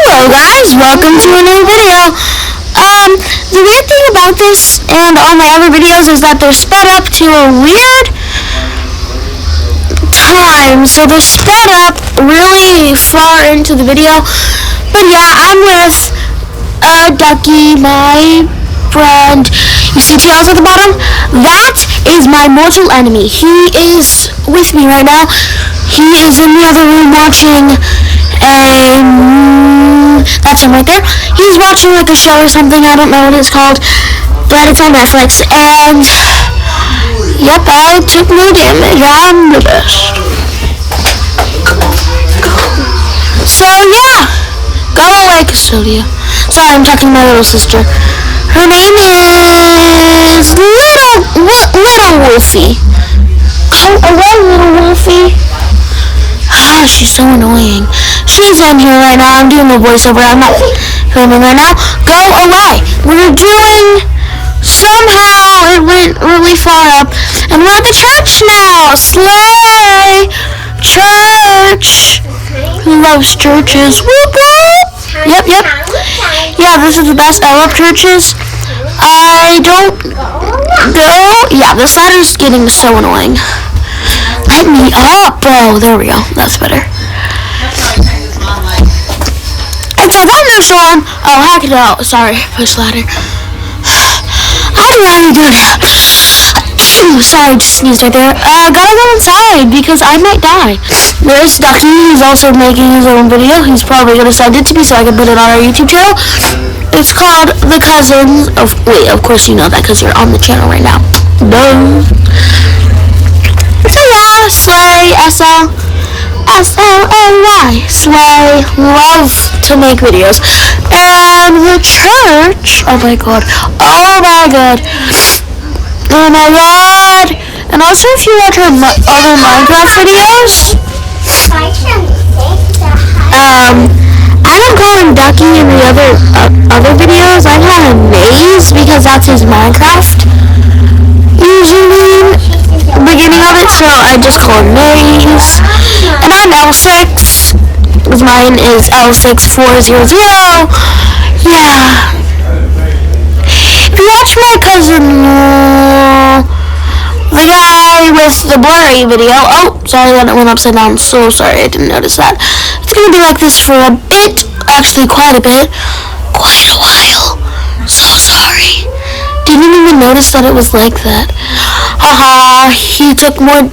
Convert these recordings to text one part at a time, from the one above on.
Hello guys, welcome to a new video. The weird thing about this and all my other videos is that they're sped up to a weird time. So they're sped up really far into the video. But yeah, I'm with Ducky, my friend. You see Tails at the bottom? That is my mortal enemy. He is with me right now. He is in the other room watching that's him right there. He's watching like a show or something. I don't know what it's called, but it's on Netflix. And yep, I took no damage. I'm the best. So yeah, go away, Custodia. Sorry, I'm talking to my little sister. Her name is Little Wolfie. Go away, Little Wolfie. Ah, she's so annoying. She's in here right now. I'm doing the voiceover. I'm not filming right now. Go away. We're doing... Somehow it went really far up. And we're at the church now. Slay! Church! Who loves churches? Whoop whoop! Yep. Yeah, this is the best. I love churches. I don't know. Yeah, this ladder's getting so annoying. Let me up, bro. There we go. That's better. It's a thunderstorm. Oh, hack it out. Sorry, push ladder. I don't want to do that. Sorry, just sneezed right there. Gotta go inside because I might die. There's Ducky. He's also making his own video. He's probably gonna send it to me so I can put it on our YouTube channel. It's called The Cousins of... Wait, of course you know that because you're on the channel right now. Duh. So yeah, Slay, S-L-A-Y, Slay, love to make videos. And the church, oh my god. And also if you watch her other Minecraft videos, I don't call him Ducky in the other videos. I call him Maze because that's his Minecraft usually beginning of it, so I just call him Maze. And I'm L6, because mine is L6400. Yeah. If you watch my cousin, the guy with the blurry video, oh, sorry that it went upside down, I'm so sorry, I didn't notice that. It's gonna be like this for a bit, actually quite a bit, quite a while, so sorry. Didn't even notice that it was like that. Haha, he took more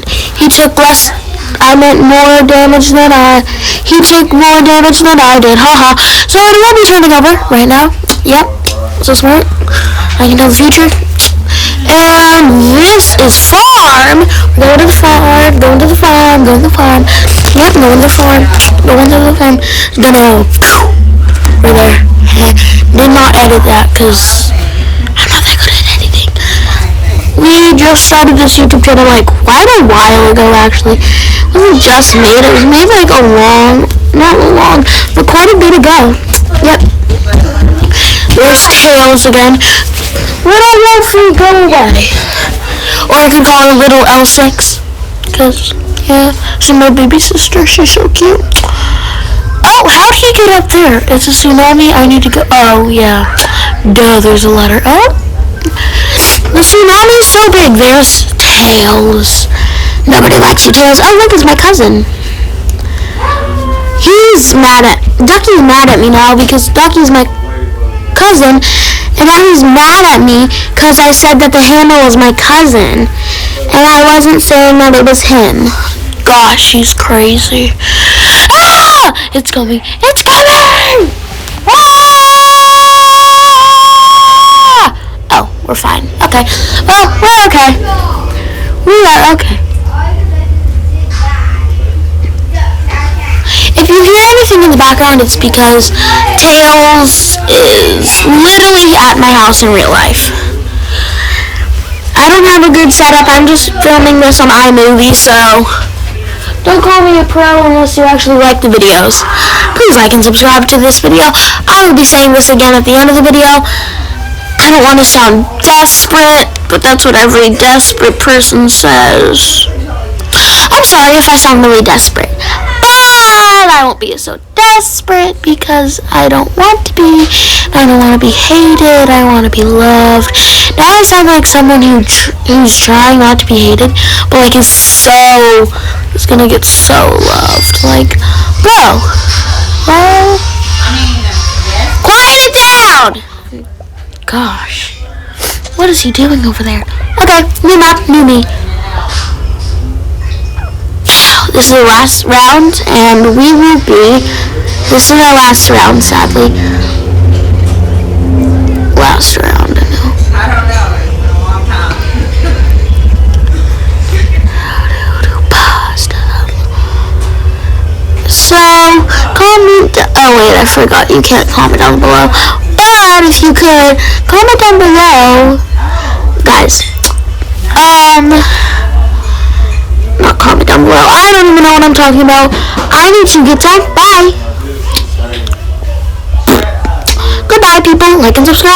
damage than he took more damage than I did, haha. So I will be turning over right now. Yep, so smart. I can tell the future. And this is farm. Going to the farm. Yep, going to the farm. Going to the farm. Gonna right there. Did not edit that because I'm not that good at editing. We just started this YouTube channel like quite a while ago actually. It wasn't just made, it was made like not long, but quite a bit ago. Yep. There's Tails again. Little Wolfie, go away. Or I could call her Little L6. Because, yeah, she's my baby sister. She's so cute. Oh, how did he get up there? It's a tsunami. I need to go. Oh, yeah. Duh, there's a ladder. Oh. The tsunami's so big. There's Tails. Nobody likes you, Tails. Oh, look, it's my cousin. Ducky's mad at me now because Ducky's my cousin. And now he's mad at me because I said that the handle was my cousin. And I wasn't saying that it was him. Gosh, he's crazy. Ah! It's coming. It's coming! Ah! Oh, we're fine. Okay. Well, we're okay. We are okay. If you hear anything in the background, it's because Tails is literally at my house in real life. I don't have a good setup. I'm just filming this on iMovie, so don't call me a pro unless you actually like the videos. Please like and subscribe to this video. I will be saying this again at the end of the video. I don't want to sound desperate, but that's what every desperate person says. I'm sorry if I sound really desperate. Bye! but I won't be so desperate because I don't want to be. I don't want to be hated. I want to be loved. Now I sound like someone who's trying not to be hated, but like is gonna get so loved. Like, bro, well, quiet it down. Gosh, what is he doing over there? Okay, new map, new me. This is the last round, and we will be. This is our last round, sadly. Last round, I know. I don't know. It's been a long time. So, comment. Oh wait, I forgot. You can't comment down below. But if you could comment down below, guys. Not comment down below. I don't even know what I'm talking about. I need to get down. Bye. Goodbye, people. Like and subscribe.